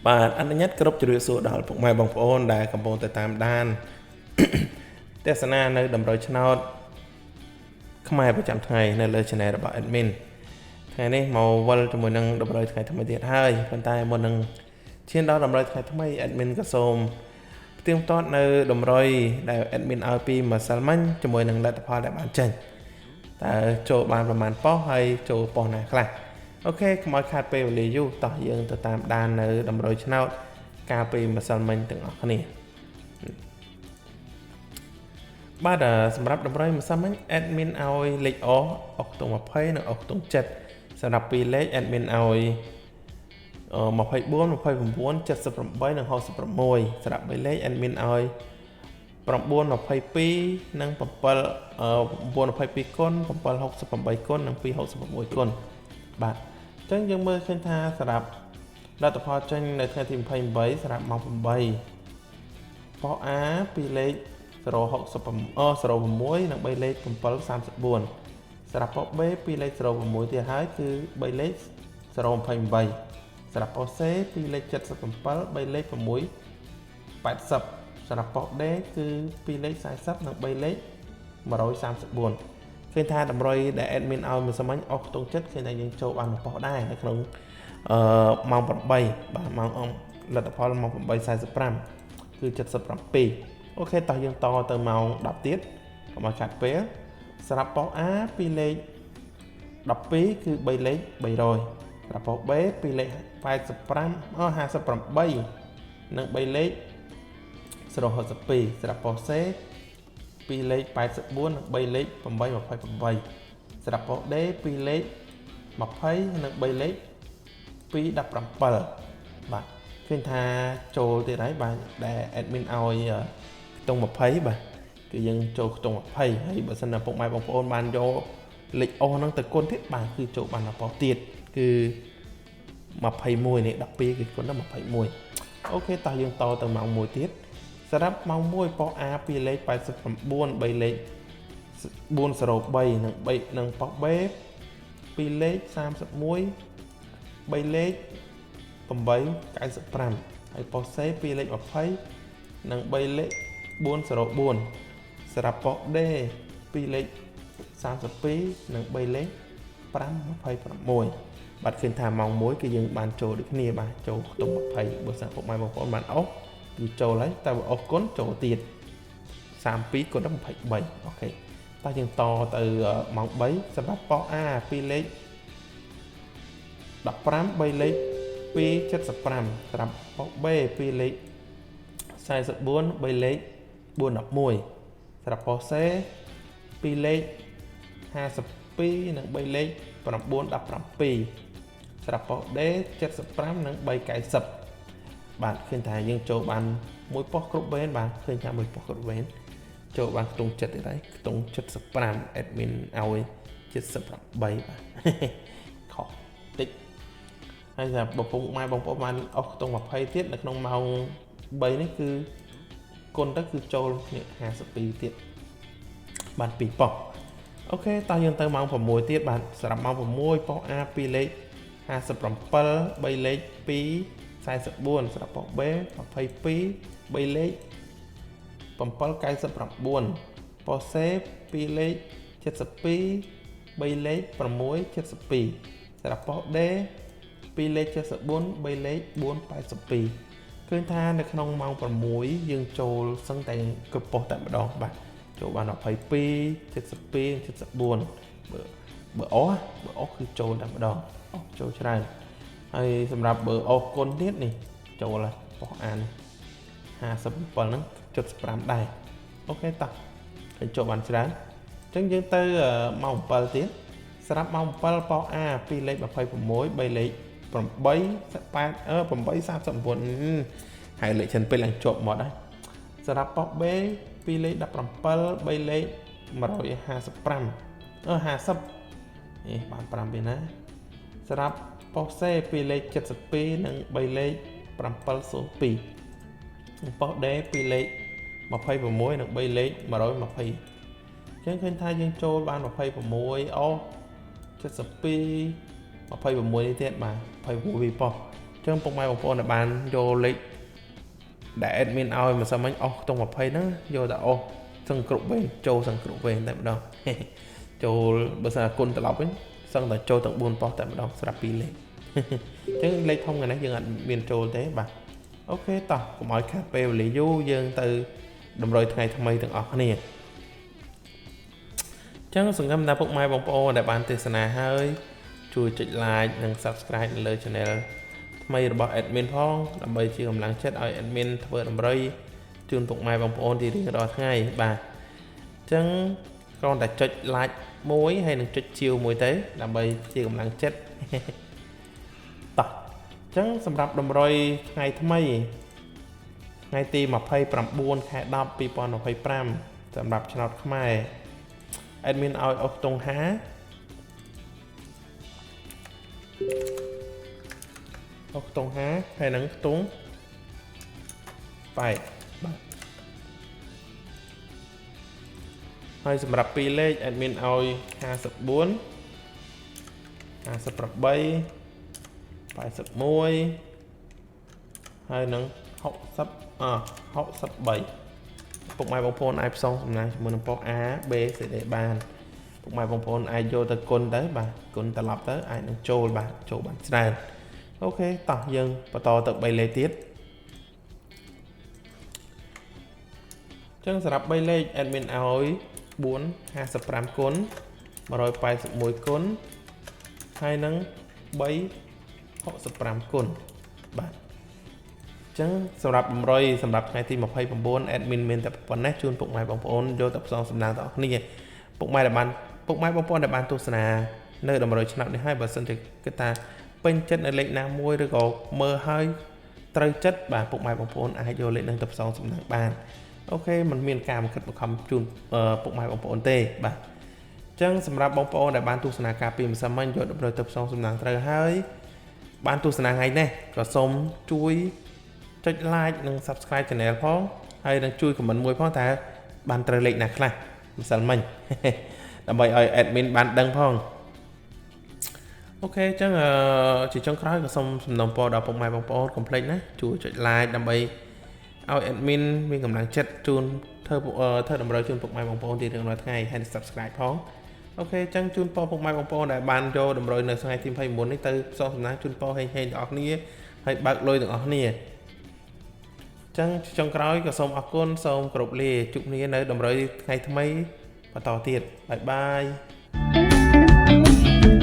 បាទអនុញ្ញាតគ្រប់ជ្រាបសួរដល់ពុកម៉ែបងប្អូនដែលកំពុងតែតាមដានទស្សនានៅតម្រូវឆ្នោតខ្មែរប្រចាំថ្ងៃនៅលើ Channel របស់ Admin ថ្ងៃនេះមកវិលជាមួយនឹងតម្រូវថ្ងៃថ្មីទៀតហើយប៉ុន្តែមុននឹងឈានដល់តម្រូវថ្ងៃថ្មី Admin ក៏សូមផ្ទៀងផ្ទាត់នៅតម្រុយដែល Admin ឲ្យពីម្សិលមិញជាមួយនឹងលទ្ធផលដែលបានចេញតើចូលបានប្រមាណប៉ុស្តិ៍ហើយចូលប៉ុស្តិ៍ណាខ្លះអូខេកុំឲ្យខាតពេលវេលាយូរតោះយើងទៅតាមដាននៅតម្រុយឆ្នោតកាលពីម្សិលមិញទាំងអស់គ្នាបាទសម្រាប់តម្រុយម្សិលមិញ admin ឲ្យលេខអុកតុង20និងអុកតុង7សម្រាប់ពីរលេខ admin ឲ្យ24 29 78និង66សម្រាប់3លេខ admin ឲ្យ9 22និង7 922គុណ768គុណនិង266គុណបាទអញ្ចឹងយើងមើលឃើញថាសម្រាប់លទ្ធផលចេញនៅថ្ងៃទី28សម្រាប់ម៉ោង8ប៉ុស្តិ៍ A ពីលេខ066និង3លេខ734សម្រាប់ប៉ុស្តិ៍ B ពីលេខ06ទៀតហើយគឺ3លេខ028សម្រាប់ប៉ុស្តិ៍ C ពីលេខ77 3លេខ680សម្រាប់ប៉ុស្តិ៍ D គឺពីលេខ40និង3លេខ134ឃើញថាតម្រុយដែល admin ឲ្យមួយសម្ាញ់អស់ខ្ទង់ចិត្តឃើញថាយើងចូលបានប៉ុស្តិ៍ដែរនៅក្នុងម៉ោង8បាទម៉ោងលទ្ធផលម៉ោង8:45គឺ77អូខេតោះយើងតទៅម៉ោង10ទៀតកុំឲ្យខាត់ពេលសម្រាប់ប៉ុស្តិ៍ A ពីលេខ12គឺ3លេខ300សម្រាប់ប៉ុស្តិ៍ B ពីលេខ58និង3លេខ062សម្រាប់ប៉ុស្តិ៍ C ពីលេខ84និង3លេខ828សម្រាប់ប៉ុស្តិ៍ D ពីលេខ20និង3លេខ217បាទឃើញថាចូលទៀតហើយបាទដែល admin ឲ្យខ្ទង់20បាទគឺយើងចូលខ្ទង់20ហើយបើសិនណាពុកម៉ែបងប្អូនបានយកលេខអស់ហ្នឹងទៅគុណទៀតបាទគឺចូលបានប៉ុស្តិ៍ទៀតគឺ21នេះ12គឺគុណដល់21អូខេតោះយើងតទៅម៉ោង1ទៀតសម្រាប់ម៉ោង1ប៉ុស្តិ៍ A ពីលេខ89 3លេខ403និងប៉ុស្តិ៍ B ពីលេខ31 3លេខ895ហើយប៉ុស្តិ៍ C ពីលេខ20និង3លេខ404សម្រាប់ប៉ុស្តិ៍ D ពីលេខ32និង3លេខ526បាទឃើញថាម៉ោង1គឺយើងបានចូលដូចគ្នាបាទចូលខ្ទង់20បើសិនពុកម៉ែបងប្អូនបានអុសគឺចូលហើយតែបើអុសគុណចូលទៀត32គុណដល់23អូខេតោះយើងតទៅម៉ោង3សម្រាប់ប៉ុស្តិ៍ A ពីលេខ15 3លេខ275សម្រាប់ប៉ុស្តិ៍ B ពីលេខ44 3លេខ411សម្រាប់ប៉ុស្តិ៍ C ពីលេខ52និង3លេខ917សម្រាប់ប៉ុស្តិ៍ D 75និង390បាទឃើញថាយើងចូលបានមួយប៉ុស្តិ៍គ្រប់វេនបាទឃើញថាមួយប៉ុស្តិ៍គ្រប់វេនចូលបានខ្ទង់7ទៀតហើយខ្ទង់75 admin ឲ្យ78បាទខុសតិចហើយថាបើពុកម៉ែបងប្អូនបានអស់ខ្ទង់20ទៀតនៅក្នុងម៉ោង3នេះគឺគុណទៅគឺចូលគ្នា52ទៀតបាន2ប៉ុស្តិ៍អូខេតោះយើងទៅម៉ោង6ទៀតបាទសម្រាប់ម៉ោង6ប៉ុស្តិ៍ A ពីលេខ57 3លេខ244សម្រាប់ប៉ុស្តិ៍ B 22 3លេខ799ប៉ុស្តិ៍ C ពីលេខ72 3លេខ672សម្រាប់ប៉ុស្តិ៍ D ពីលេខ74 3លេខ482ឃើញថានៅក្នុងម៉ោង6យើងចូលសឹងតែគ្រប់ប៉ុស្តិ៍តែម្ដងបាទចូលបាន22 72 74បើអស់គឺចូលតែម្ដងអស់ចូលច្រើនហើយសម្រាប់បើអស់គុណទៀតនេះចូលហើយប៉ុស្តិ៍ A នេះ57ហ្នឹង75ដែរអូខេតោះឃើញចូលបានច្រើនអញ្ចឹងយើងទៅម៉ោង7ទៀតសម្រាប់ម៉ោង7ប៉ុស្តិ៍ A ពីលេខ26 3លេខ839ហើយលេខចិនពេលឡើងជាប់មាត់ហើយសម្រាប់ប៉ុស្តិ៍ B ពីលេខ17 3លេខ155 50នេះបាន5ពីណាសម្រាប់ប៉ុស្តិ៍ C ពីលេខ72និង3លេខ702ប៉ុស្តិ៍ D ពីលេខ26និង3លេខ120ចឹងឃើញថាយើងចូលបាន26អស់72 26នេះទៀតបាទ26ពីប៉ុស្តិ៍ ចឹងពុកម៉ែបងប្អូនដែលបានយកលេខដែល admin ឲ្យមិនសមមិញអស់ខ្ទង់20ហ្នឹងយកតែអស់សឹងគ្រប់វេនចូលសឹងគ្រប់វេនតែម្ដងចូលបើសិនគុណត្រឡប់វិញសឹងតែចូលទាំង4ប៉ុស្តិ៍តែម្ដងស្រាប់2លេខចឹងលេខធំកន្នេះយើងអត់មានចូលទេបាទអូខេតោះកុំឲ្យខាតពេលវេលាយូរយើងទៅតម្រុយថ្ងៃថ្មីទាំងអស់គ្នាចឹងសង្ឃឹមថាពុកម៉ែបងប្អូនដែលបានទេសនាហើយជួយចុច like និង subscribe នៅលើ channel ថ្មីរបស់ admin ផងដើម្បីជាកម្លាំងចិត្តឲ្យ admin ធ្វើតម្រុយជូនពុកម៉ែបងប្អូនទីរៀងរាល់ថ្ងៃបាទអញ្ចឹងគ្រាន់តែចុច like មួយហើយនឹងចុចជាវមួយទៅដើម្បីជាកម្លាំងចិត្តតោះអញ្ចឹងសម្រាប់តម្រុយថ្ងៃថ្មីថ្ងៃទី29ខែ10 2025សម្រាប់ឆ្នោតខ្មែរ admin ឲ្យអស់ខ្ទង់50អស់ខ្ទង់50ហើយនឹងខ្ទង់8បាទហើយសម្រាប់2លេខ admin ឲ្យ54 58 81ហើយនឹង63ពុកម៉ែបងប្អូនអាចផ្សំសំណាងជាមួយនឹងប៉ុស្តិ៍ A B C D បានពុកម៉ែបងប្អូនអាចយកទៅគុណទៅបាទគុណត្រឡប់ទៅអាចនឹងចូលបាទចូលបានច្រើនអូខេតោះយើងបន្តទៅ3លេខទៀតចឹងសម្រាប់3លេខ admin ឲ្យ455គុណ181គុណហើយនឹង365គុណបាទចឹងសម្រាប់តម្រុយសម្រាប់ថ្ងៃទី29 admin មានតែប៉ុណ្ណេះជូនពុកម៉ែបងប្អូនយកទៅផ្សងសំណាងដល់អ្នកគ្នាពុកម៉ែបងប្អូនដែលបានទស្សនានៅតម្រុយឆ្នាំនេះហើយបើសិនជាគិតថាពេញចិត្តនៅលេខណាមួយឬក៏មើលហើយត្រូវចិត្តបាទពុកម៉ែបងប្អូនអាចយកលេខនឹងទៅផ្សងសំណាងបានអូខេมันមានការបង្ខិតបង្ខំជូនពុកម៉ែបងប្អូនទេបាទអញ្ចឹងសម្រាប់បងប្អូនដែលបានទស្សនាការពីម្សិលមិញយកតម្រុយទៅផ្សងសំណាងត្រូវហើយបានទស្សនាថ្ងៃនេះក៏សូមជួយចុច like និង subscribe channel ផងហើយនឹងជួយ comment មួយផងតើបានត្រូវលេខណាខ្លះម្សិលមិញដើម្បីឲ្យ admin បានដឹងផងអូខេអញ្ចឹងជាចុងក្រោយក៏សូមសំណូមពរដល់ពុកម៉ែបងប្អូនកុំភ្លេចណាជួយចុច like ដើម្បីឲ្យ admin មានកម្លាំងចិត្តជូនធ្វើតម្រូវជូនពុកម៉ែបងប្អូនទីរៀងរាល់ថ្ងៃហើយ subscribe ផងអូខេអញ្ចឹងជូនពរពុកម៉ែបងប្អូនដែលបានយកតម្រូវនៅថ្ងៃទី29នេះទៅផ្សងសំណាងជូនពរហេងៗទាំងអស់គ្នាហើយបើកលុយទាំងអស់គ្នាចឹងចុងក្រោយក៏សូមអរគុណសូមគោរពលាជួបគ្នានៅតម្រុយថ្ងៃថ្មីបន្តទៀតបាយបាយ